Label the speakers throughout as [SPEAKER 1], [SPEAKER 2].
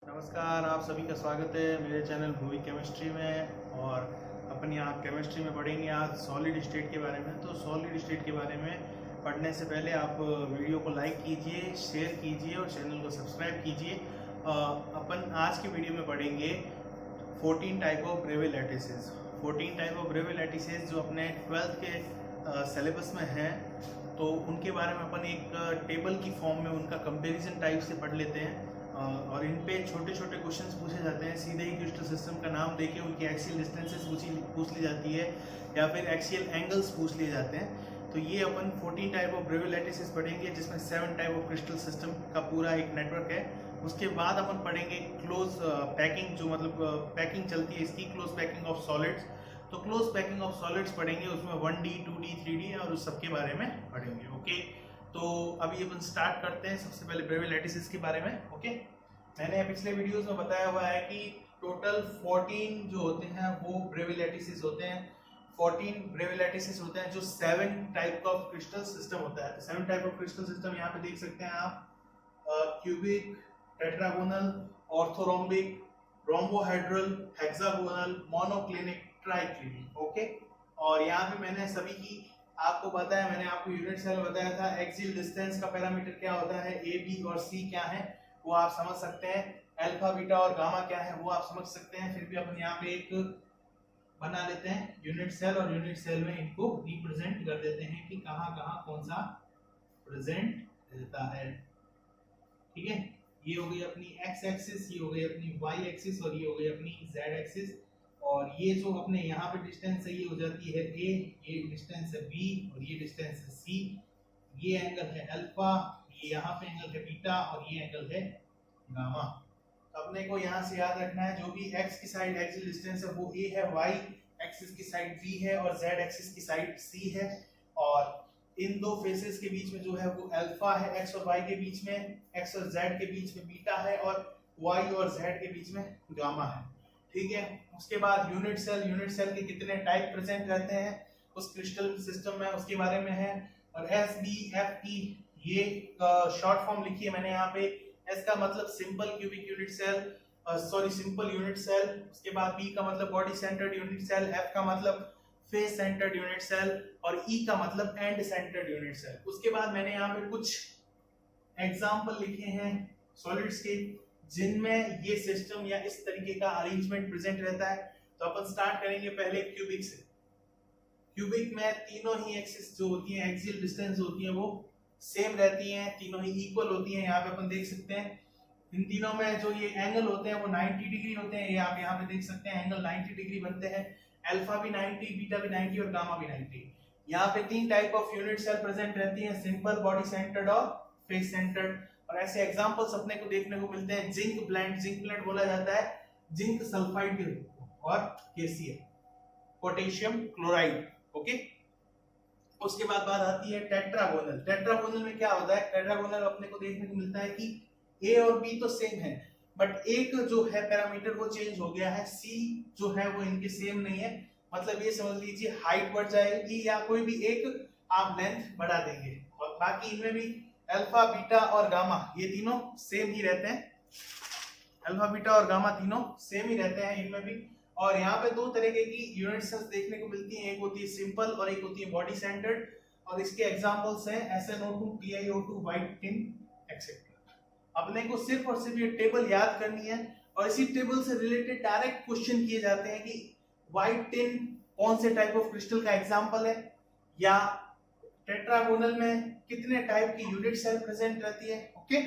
[SPEAKER 1] नमस्कार, आप सभी का स्वागत है मेरे चैनल भूवि केमिस्ट्री में। और अपनी आप केमिस्ट्री में पढ़ेंगे आज सॉलिड स्टेट के बारे में। तो सॉलिड स्टेट के बारे में पढ़ने से पहले आप वीडियो को लाइक कीजिए, शेयर कीजिए और चैनल को सब्सक्राइब कीजिए। अपन आज की वीडियो में पढ़ेंगे 14 type of ब्रेवे lattices. 14 type of ब्रेवे lattices जो अपने 12th के सिलेबस में हैं, तो उनके बारे में अपन एक टेबल की फॉर्म में उनका कंपैरिजन टाइप से पढ़ लेते हैं। और इन पे छोटे छोटे क्वेश्चंस पूछे जाते हैं। सीधे ही क्रिस्टल सिस्टम का नाम देके उनकी एक्सियल डिस्टेंसेस पूछ ली जाती है या फिर एक्सियल एंगल्स पूछ लिए जाते हैं। तो ये अपन 14 टाइप ऑफ ब्रेवे लैटिसेस पढ़ेंगे, जिसमें 7 टाइप ऑफ क्रिस्टल सिस्टम का पूरा एक नेटवर्क है। उसके बाद अपन पढ़ेंगे क्लोज पैकिंग, जो मतलब पैकिंग चलती है इसकी, क्लोज पैकिंग ऑफ सॉलिड्स। तो क्लोज पैकिंग ऑफ सॉलिड्स पढ़ेंगे, उसमें 1D 2D 3D और उस सबके बारे में पढ़ेंगे। ओके, तो अभी अपन स्टार्ट करते हैं सबसे पहले ब्रेवे लैटिसेस के बारे में। ओके, मैंने पिछले वीडियोस में बताया हुआ है कि टोटल 14 जो होते हैं वो ब्रेवे लैटिसेस होते हैं। 14 ब्रेवे लैटिसेस होते हैं जो 7 टाइप ऑफ क्रिस्टल सिस्टम होता है। 7 टाइप ऑफ क्रिस्टल सिस्टम यहाँ पे देख सकते हैं आप, cubic, tetragonal, orthorhombic, rhombohedral, hexagonal, monoclinic, triclinic. Okay, और यहाँ पे मैंने सभी की आपको बताया, मैंने आपको यूनिट सेल बताया था। एक्सियल डिस्टेंस का पैरामीटर क्या होता है, ए बी और सी क्या है वो आप समझ सकते हैं। अल्फा बीटा और गामा क्या है वो आप समझ सकते हैं। फिर भी अपन यहाँ पे एक बना लेते हैं यूनिट सेल, और यूनिट सेल में इनको रिप्रेजेंट कर देते हैं कि कहाँ कहाँ कौन सा प्रेजेंट रहता है। ठीक है, ये हो गई अपनी एक्स एक्सिस, ये हो गई अपनी वाई एक्सिस और ये हो गई अपनी जेड एक्सिस। और ये जो अपने यहाँ पे डिस्टेंस है ये हो जाती है ए, ये डिस्टेंस है बी और ये डिस्टेंस है सी। ये एंगल है अल्फा, ये यहाँ पे एंगल है बीटा और ये एंगल है गामा। तो अपने को यहाँ से याद रखना है, जो भी एक्स की साइड एक्सियल डिस्टेंस है वो ए है, वाई एक्सिस की साइड बी है और जेड एक्सिस की साइड सी है। और इन दो फेसेस के बीच में जो है वो अल्फा है, एक्स और वाई के बीच में, एक्स और जेड के बीच में बीटा है और वाई और जेड के बीच में गामा है। ठीक है, उसके बाद यूनिट सेल, यूनिट सेल के कितने टाइप प्रेजेंट रहते हैं उस क्रिस्टल सिस्टम में उसके बारे में है। और एस बी एफ ई, ये शॉर्ट फॉर्म लिखी है मैंने यहाँ पे। एस का मतलब simple cubic unit cell, sorry simple unit cell. उसके बाद बी का मतलब body centred unit cell, F का मतलब फेस सेंटर्ड यूनिट सेल और ई का मतलब एंड सेंटर्ड यूनिट सेल। उसके बाद मैंने यहाँ पे कुछ एग्जाम्पल लिखे हैं सॉलिड्स के जिनमें ये सिस्टम या इस तरीके का अरेंजमेंट प्रेजेंट रहता है। तो अपन स्टार्ट करेंगे पहले क्यूबिक से। क्यूबिक में तीनों ही एक्सिस जो होती है, एक्सियल डिस्टेंस होती है वो सेम रहती हैं, तीनों ही इक्वल होती हैं। यहाँ पे अपन देख सकते हैं इन तीनों में जो ये एंगल होते हैं वो 90 डिग्री होते हैं। ये आप यहाँ पे देख सकते हैं एंगल 90 डिग्री बनते हैं। अल्फा भी 90, बीटा भी 90 और गामा भी 90। यहाँ पे 3 type of unit cell present रहती हैं, सिंपल, बॉडी सेंटर्ड और फेस सेंटर्ड। और ऐसे एग्जांपल्स अपने को देखने को मिलते हैं। जिंक ब्लेंड, जिंक ब्लेंड बोला जाता है जिंक सल्फाइड के रूप में, और केसीएल, पोटेशियम क्लोराइड। ओके, उसके बाद बात आती है टेट्रागोनल। टेट्रागोनल में क्या होता है, टेट्रागोनल अपने को देखने को मिलता है कि ए और बी तो सेम है, बट एक जो है पैरामीटर वो चेंज हो गया है, सी जो है वो इनके सेम नहीं है। मतलब ये समझ लीजिए हाइट बढ़ जाएगी या कोई भी एक आप लेंथ बढ़ा देंगे। और बाकी इनमें भी अल्फा बीटा और गामा ये तीनों सेम ही रहते हैं। अल्फा बीटा और गामा तीनों सेम ही रहते हैं इनमें भी। और यहाँ पे 2 तरीके की यूनिट सेल्स देखने को मिलती हैं, एक होती है सिंपल और एक होती है बॉडी सेंटर्ड। और इसके एग्जांपल्स हैं SnO2, TiO2, white tin etcetera. अपने को सिर्फ और सिर्फ ये टेबल याद करनी है और इसी टेबल से रिलेटेड डायरेक्ट क्वेश्चन किए जाते हैं कि व्हाइट टिन कौन से टाइप ऑफ क्रिस्टल का एग्जाम्पल है, या टेट्रागोनल में कितने टाइप की यूनिट सेल प्रेजेंट रहती है। ओके,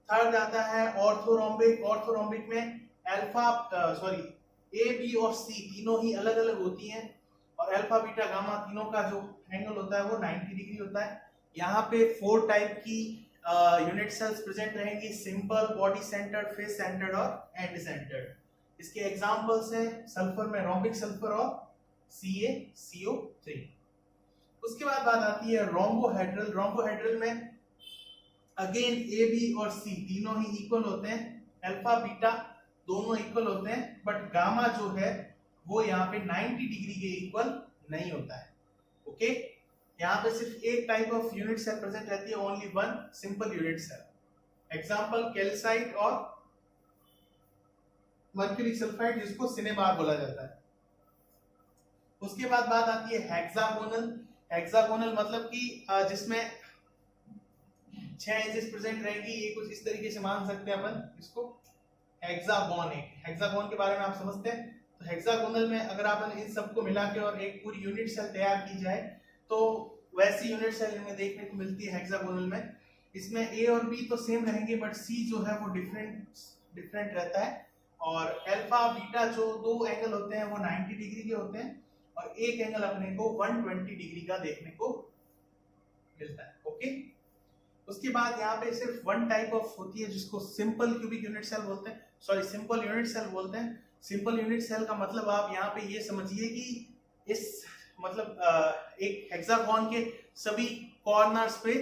[SPEAKER 1] थर्ड आता है ऑर्थोरोम्बिक। ऑर्थोरोम्बिक में अल्फा ए बी और सी तीनों ही अलग अलग होती हैं और अल्फा बीटा गामा तीनों का जो एंगल होता है वो 90 डिग्री होता है। यहाँ पे 4 टाइप की यूनिट सेल्स प्रेजेंट रहेंगी, simple, body centred, face centred और एंड सेंटर्ड। इसके एग्जांपल्स हैं सल्फर में रोम्बिक सल्फर और CaCO3। उसके बाद बात आती है रोम्बोहेड्रल। रोम्बोहेड्रल में अगेन ए बी और सी तीनों ही इक्वल होते हैं, अल्फा बीटा दोनों इक्वल होते हैं, बट गामा जो है वो यहाँ पे 90 डिग्री के इक्वल नहीं होता है। ओके, यहाँ पे सिर्फ एक type of unit cell present रहती है, only one simple unit cell. Example calcite और मर्क्यूरिक सल्फाइड, जिसको सिनेबार बोला जाता है। उसके बाद बात आती है हेक्सागोनल। हेक्सागोनल मतलब कि जिसमें 6 एजेस प्रेजेंट रहेगी, ये कुछ इस तरीके से मान सकते हैं अपन इसको हेक्सागोन है। हेक्सागोन के बारे में आप समझते हैं। तो हेक्सागोनल में अगर अपन इन सबको मिला के और एक पूरी यूनिट सेल तैयार की जाए तो वैसी यूनिट सेल हमें देखने को मिलती है हेक्सागोनल में। इसमें ए और बी तो सेम रहेंगे, बट सी जो है वो डिफरेंट रहता है। और अल्फा बीटा जो दो एंगल होते हैं वो 90 डिग्री के होते हैं, और एक एंगल अपने को 120 डिग्री का देखने को मिलता है। ओके, उसके बाद यहाँ पे सिर्फ वन टाइप ऑफ होती है जिसको सिंपल क्यूबिक यूनिट सेल बोलते हैं, सॉरी सिंपल यूनिट सेल बोलते हैं। सिंपल यूनिट सेल का मतलब आप यहाँ पे ये समझिए कि इस मतलब एक हेक्सागोन के सभी कॉर्नर्स पे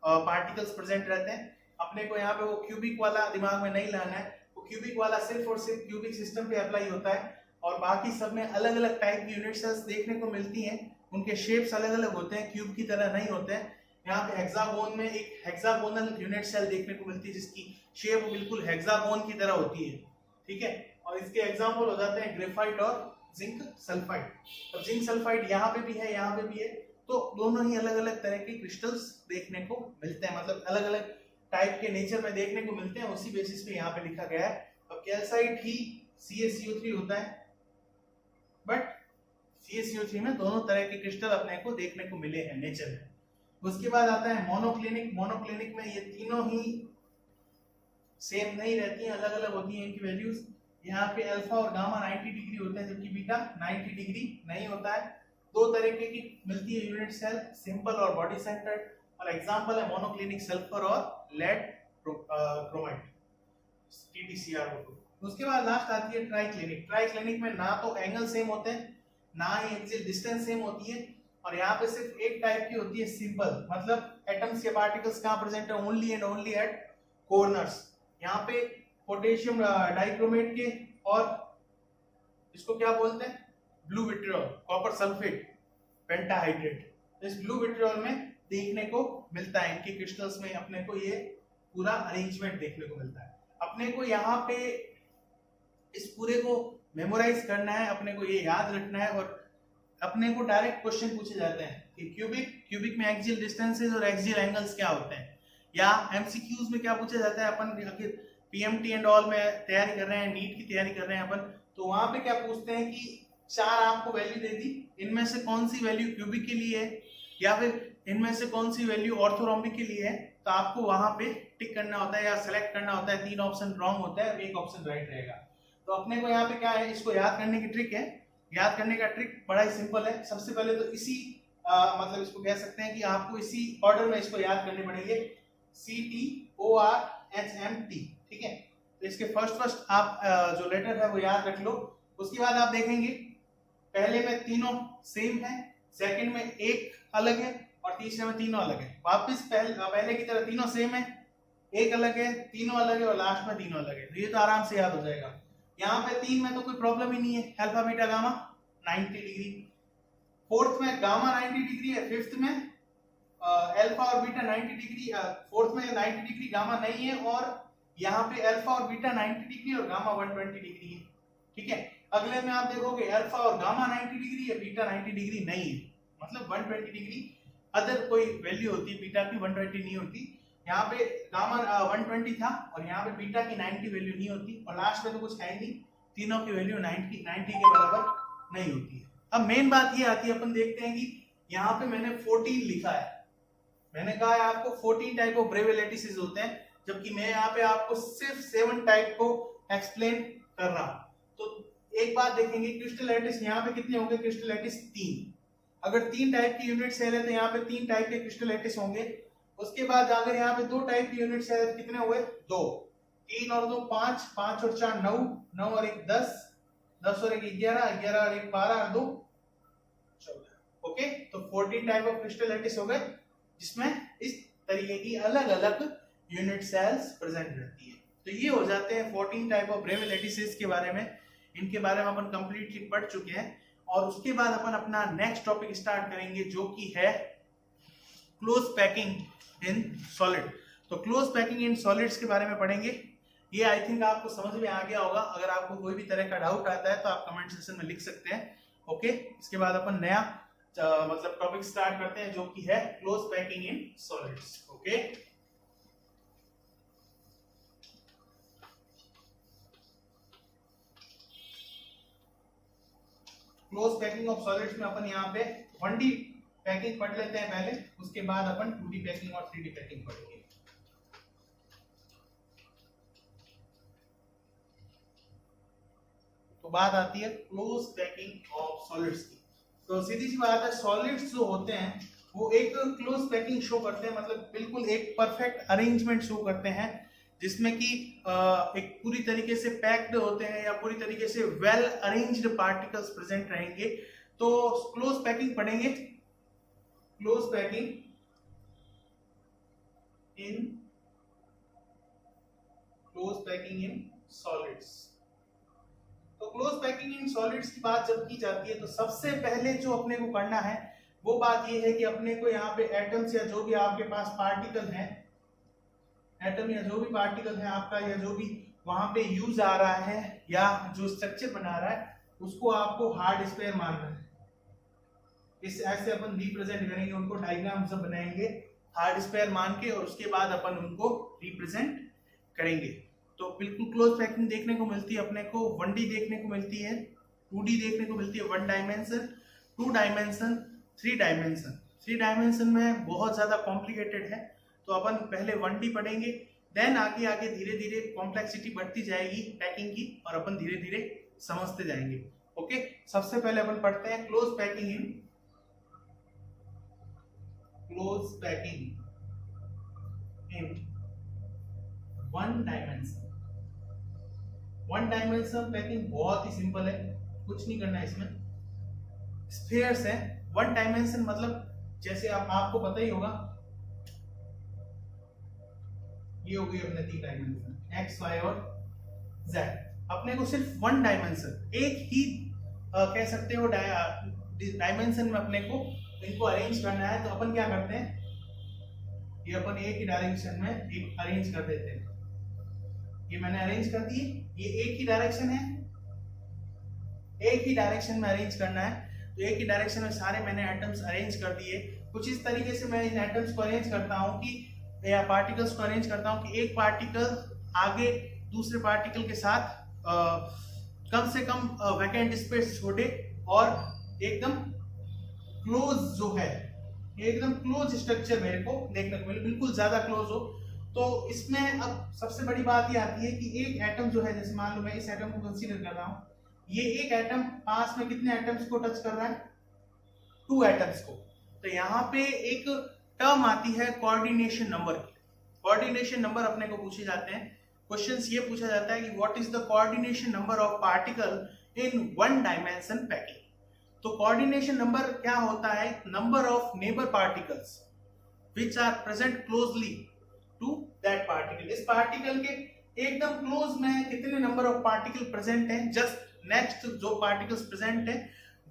[SPEAKER 1] पार्टिकल्स प्रेजेंट रहते हैं। अपने को यहाँ पे वो क्यूबिक वाला दिमाग में नहीं लाना है, वो क्यूबिक वाला सिर्फ और सिर्फ क्यूबिक सिस्टम पे अप्लाई होता है, और बाकी सब में अलग अलग टाइप की यूनिट सेल्स देखने को मिलती हैं। उनके शेप्स अलग अलग होते हैं, क्यूब की तरह नहीं होते हैं। यहाँ पे हेक्सागोन में एक हेक्सागोनल यूनिट सेल देखने को मिलती है जिसकी शेप बिल्कुल हेक्सागोन की तरह होती है, ठीक है। और इसके एग्जांपल हो जाते हैं ग्रेफाइट और जिंक सल्फाइड। तो जिंक सल्फाइड यहाँ पे भी है, यहाँ पे भी है, तो दोनों ही अलग अलग तरह के क्रिस्टल्स देखने को मिलते हैं, मतलब अलग अलग टाइप के नेचर में देखने को मिलते हैं। उसी बेसिस पे यहाँ पे लिखा गया है। और कैल्साइट ही CaCO3 होता है, बट CaCO3 में दोनों तरह के क्रिस्टल अपने को देखने को मिले हैं नेचर में। उसके बाद आता है मोनोक्लिनिक। मोनोक्लिनिक में ये तीनों ही सेम नहीं रहती हैं, अलग अलग होती हैं इनकी वैल्यूज। यहाँ पे अल्फा और गामा 90 डिग्री होते हैं, जबकि बीटा 90 डिग्री नहीं होता है। दो तरीके की मिलती है यूनिट सेल, सिंपल और बॉडी सेंटर्ड। और एग्जांपल है मोनोक्लिनिक सल्फर और लेड क्रोमाइड TtCrO2। उसके बाद लास्ट आती है ट्राइक्लिनिक। ट्राइक्लिनिक में ना तो एंगल सेम होते हैं, ना ही एक्सियल डिस्टेंस सेम होती है, और यहाँ पे सिर्फ एक टाइप की होती है सिंपल, मतलब एटम्स के पार्टिकल्स कहाँ प्रेजेंट है, only and only at corners. यहाँ पे पोटेशियम डाइक्रोमेट के और इसको क्या बोलते हैं, blue vitriol, copper sulphate, pentahydrate. इस ब्लू विट्रियोल में देखने को मिलता है, इनके क्रिस्टल्स में अपने को ये पूरा अरेंजमेंट देखने को मिलता है। अपने को यहाँ पे इस पूरे को मेमोराइज करना है, अपने को ये याद रखना है, और अपने को डायरेक्ट क्वेश्चन पूछे जाते हैं कि क्यूबिक में एक्सियल डिस्टेंसेस और एक्सियल एंगल्स क्या होते हैं, या एमसीक्यूज में क्या पूछा जाता है। अपन अगर पीएमटी एंड ऑल में तैयारी कर रहे हैं, नीट की तैयारी कर रहे हैं अपन, तो वहां पे क्या पूछते हैं कि 4 आपको वैल्यू दे दी, इनमें से कौन सी वैल्यू क्यूबिक के लिए है, या फिर इनमें से कौन सी वैल्यू ऑर्थोरोम्बिक के लिए है। तो आपको वहां पे टिक करना होता है या सिलेक्ट करना होता है। 3 ऑप्शन रॉन्ग होता है और 1 ऑप्शन राइट रहेगा। तो अपने को यहाँ पे क्या है, इसको याद करने की ट्रिक है। याद करने का ट्रिक बड़ा ही सिंपल है। सबसे पहले तो इसी मतलब इसको कह सकते हैं कि आपको इसी ऑर्डर में इसको याद करने पड़ेंगे, CTORHMT, ठीक है। तो इसके फर्स्ट आप जो लेटर है वो याद रख लो। उसके बाद आप देखेंगे पहले में तीनों सेम है, सेकंड में एक अलग है, और तीसरे में तीनों अलग है। वापस पहले की तरह तीनों सेम है, एक अलग है, तीनों अलग है, और लास्ट में तीनों अलग है। तो ये तो आराम से याद हो जाएगा। यहाँ पे 3 में तो कोई प्रॉब्लम ही नहीं है, alpha beta gamma 90 degree. Fourth में गामा 90 डिग्री है, फिफ्थ में अल्फा और बीटा 90 डिग्री, फोर्थ में 90 डिग्री गामा नहीं है, और यहाँ पे अल्फा और बीटा 90 डिग्री और गामा 120 डिग्री है, ठीक है। अगले में आप देखोगे अल्फा और गामा 90 डिग्री है, बीटा 90 डिग्री नहीं है, मतलब 120 डिग्री अदर कोई वैल्यू होती है, बीटा की 120 नहीं होती। यहाँ पे गामा 120 था, और यहाँ पे बीटा की 90 वैल्यू नहीं होती, और लास्ट में तो कुछ है नहीं, तीनों की वैल्यू 90 के बराबर नहीं होती है। अब मेन बात ये आती है, अपन देखते हैं कि यहाँ पे मैंने 14 लिखा है, मैंने कहा है आपको 14 टाइप ऑफ ब्रेव लैटिसेस होते हैं, जबकि मैं यहाँ पे आपको सिर्फ 7 टाइप को एक्सप्लेन कर रहा हूँ। तो एक बात देखेंगे, क्रिस्टल लैटिस यहाँ पे कितने होंगे, क्रिस्टल लैटिस 3। अगर 3 टाइप की यूनिट सेल है तो यहाँ पे 3 टाइप के क्रिस्टल लैटिस होंगे। उसके बाद अगर यहाँ पे 2 टाइप की यूनिट सेल है, कितने हुए, 2, 3 और 2 5, 5 और 4 9, 9 और 1 10, 10 और 1 11, 11 और 1 12 और 2 14। ओके, तो 14 टाइप ऑफ क्रिस्टल लैटिस हो गए, जिसमें इस तरीके की अलग अलग यूनिट सेल्स प्रेजेंट रहती है। तो ये हो जाते हैं 14 टाइप ऑफ ब्रेव लैटिसेस के बारे में। इनके बारे में अपन कंप्लीटली पढ़ चुके हैं, और उसके बाद अपन अपना नेक्स्ट टॉपिक स्टार्ट करेंगे, जो कि है क्लोज पैकिंग इन सॉलिड। तो क्लोज पैकिंग इन सॉलिड्स के बारे में पढ़ेंगे। ये आई थिंक आपको समझ में आ गया होगा। अगर आपको कोई भी तरह का डाउट आता है तो आप कमेंट सेक्शन में लिख सकते हैं। ओके, इसके बाद अपन नया मतलब टॉपिक स्टार्ट करते हैं जो कि है close packing in solids. Okay, close packing of solids में अपन यहाँ पे 1D पैकिंग पढ़ लेते हैं पहले, उसके बाद अपन 2D पैकिंग और 3D पैकिंग पढ़ेंगे। तो बात आती है क्लोज पैकिंग ऑफ सॉलिड्स की। तो सीधी सी बात है, सॉलिड्स जो होते हैं वो एक क्लोज पैकिंग शो करते हैं, मतलब बिल्कुल एक परफेक्ट अरेंजमेंट शो करते हैं जिसमें कि एक पूरी तरीके से पैक्ड होते हैं या पूरी तरीके से वेल अरेंज्ड पार्टिकल्स प्रेजेंट रहेंगे। तो क्लोज पैकिंग पढ़ेंगे, क्लोज पैकिंग इन सॉलिड्स। तो क्लोज पैकिंग इन सॉलिड्स की बात जब की जाती है तो सबसे पहले जो अपने को करना है वो बात ये है कि अपने को यहाँ पे एटम्स या जो भी आपके पास पार्टिकल है, एटम या जो भी पार्टिकल है आपका, या जो भी वहां पे यूज आ रहा है या जो स्ट्रक्चर बना रहा है, उसको आपको हार्ड स्क्वायर मानना है। इस ऐसे अपन रिप्रेजेंट करेंगे उनको, डायग्राम सब बनाएंगे हार्ड स्क्वायर मान के, और उसके बाद अपन उनको रिप्रेजेंट करेंगे। तो बिल्कुल क्लोज पैकिंग देखने को मिलती है अपने को, 1D देखने को मिलती है, 2D देखने को मिलती है, 1 डायमेंशन, 2 डायमेंशन, 3 डायमेंशन। 3 डायमेंशन में बहुत ज्यादा कॉम्प्लिकेटेड है, तो अपन पहले 1D पढ़ेंगे, देन आगे आगे धीरे धीरे कॉम्प्लेक्सिटी बढ़ती जाएगी पैकिंग की, और अपन धीरे धीरे समझते जाएंगे। ओके, सबसे पहले अपन पढ़ते हैं close packing in 1 dimension. 1 dimension packing बहुत ही सिंपल है, कुछ नहीं करना है इसमें। स्फीयर्स है 1 डायमेंशन, मतलब जैसे आपको पता ही होगा, ये हो गई अपने 3 डायमेंशन, एक्स वाई और जेड। अपने को सिर्फ 1 डायमेंशन, एक ही कह सकते हो डायमेंशन में अपने को इनको अरेंज करना है। तो अपन क्या करते हैं, ये अपन एक ही डायरेक्शन में एक अरेंज कर देते हैं। ये मैंने अरेंज कर दिए, ये एक ही डायरेक्शन है, एक ही डायरेक्शन में अरेंज करना है। तो एक ही डायरेक्शन में सारे मैंने एटम्स अरेंज कर दिए। कुछ इस तरीके से मैं इन एटम्स को अरेंज करता हूँ कि, या पार्टिकल्स को अरेंज करता हूँ कि एक पार्टिकल आगे दूसरे पार्टिकल के साथ कम से कम वैकेंट स्पेस छोड़े और एकदम क्लोज जो है, एकदम क्लोज स्ट्रक्चर मेरे को देखने को मिले, बिल्कुल ज्यादा क्लोज हो। तो इसमें अब सबसे बड़ी बात ये आती है कि एक एटम जो है, जैसे मान लो मैं इस एटम को कंसीडर कर रहा हूँ, ये एक एटम पास में कितने एटम्स को टच कर रहा है, 2 एटम्स को। तो यहाँ पे एक टर्म आती है कोऑर्डिनेशन नंबर की। कोऑर्डिनेशन नंबर अपने को पूछे जाते हैं, क्वेश्चंस ये पूछा जाता है कि what is the coordination number of particle in 1 dimension packing. तो कोऑर्डिनेशन नंबर क्या होता है, number of neighbour particles which are present closely to that particle. इस पार्टिकल के एकदम क्लोज में कितने नंबर ऑफ पार्टिकल प्रेजेंट हैं, जस्ट नेक्स्ट जो पार्टिकल्स प्रेजेंट है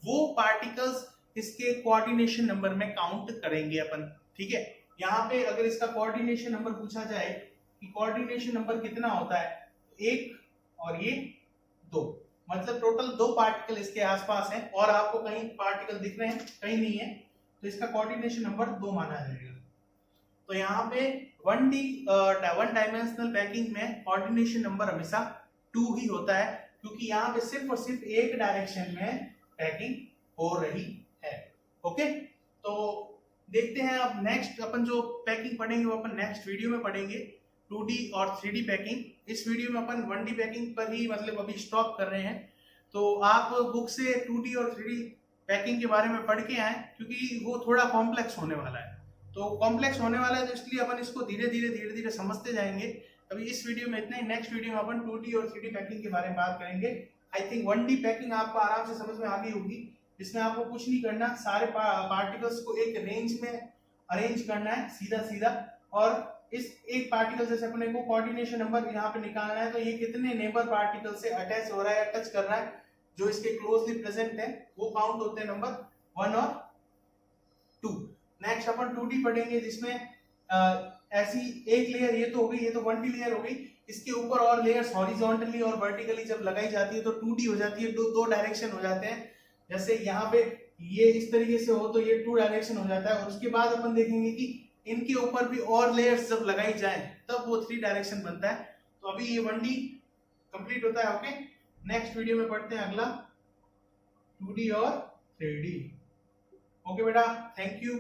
[SPEAKER 1] वो पार्टिकल्स इसके कोऑर्डिनेशन नंबर में काउंट करेंगे अपन। ठीक है, यहाँ पे अगर इसका कोऑर्डिनेशन नंबर पूछा जाए कि कोऑर्डिनेशन नंबर कितना होता है, 1 और ये 2, मतलब टोटल 2 पार्टिकल इसके आसपास हैं और आपको कहीं पार्टिकल दिख रहे हैं, कहीं नहीं है, तो इसका कोऑर्डिनेशन नंबर 2 माना जाएगा। तो यहाँ पे 1 डायमेंशनल पैकिंग में कोऑर्डिनेशन नंबर हमेशा 2 ही होता है, क्योंकि यहाँ पे सिर्फ और सिर्फ एक डायरेक्शन में पैकिंग हो रही है। ओके, तो देखते हैं अब नेक्स्ट अपन जो पैकिंग पढ़ेंगे वो अपन नेक्स्ट वीडियो में पढ़ेंगे, 2D और 3D पैकिंग। इस वीडियो में अपन 1D पैकिंग पर ही मतलब अभी स्टॉप कर रहे हैं। तो आप बुक से 2D और 3D पैकिंग के बारे में पढ़ के आए, क्योंकि वो थोड़ा कॉम्प्लेक्स होने वाला है। तो कॉम्प्लेक्स होने वाला है तो इसलिए अपन इसको धीरे धीरे समझते जाएंगे। अभी इस वीडियो में इतना ही, नेक्स्ट वीडियो में अपन 2D और 3D पैकिंग के बारे में बात करेंगे। आई थिंक 1D पैकिंग आपको आराम से समझ में आ गई होगी, जिसमें आपको कुछ नहीं करना, सारे पार्टिकल्स को एक रेंज में अरेंज करना है सीधा सीधा, और इस एक पार्टिकल जैसे अपने को कोऑर्डिनेशन नंबर यहाँ पे निकालना है, तो ये कितने नेबर पार्टिकल से अटैच हो रहा है या टच कर रहा है, जो इसके क्लोजली प्रेजेंट है, वो काउंट होते हैं नंबर 1 और 2। नेक्स्ट अपन 2D पढ़ेंगे, जिसमें ऐसी एक लेयर, ये तो हो गई, ये तो 1D लेयर हो गई, इसके ऊपर और लेयर्स हॉरिजॉन्टली और वर्टिकली जब लगाई जाती है तो 2D हो जाती है, दो डायरेक्शन हो जाते हैं। जैसे यहाँ पे ये इस तरीके से हो तो ये 2 डायरेक्शन हो जाता है, और उसके बाद अपन देखेंगे कि इनके ऊपर भी और लेयर्स जब लगाई जाए तब वो 3 डायरेक्शन बनता है। तो अभी ये 1D कंप्लीट होता है। ओके, नेक्स्ट वीडियो में पढ़ते हैं अगला 2D और 3D। ओके बेटा, थैंक यू।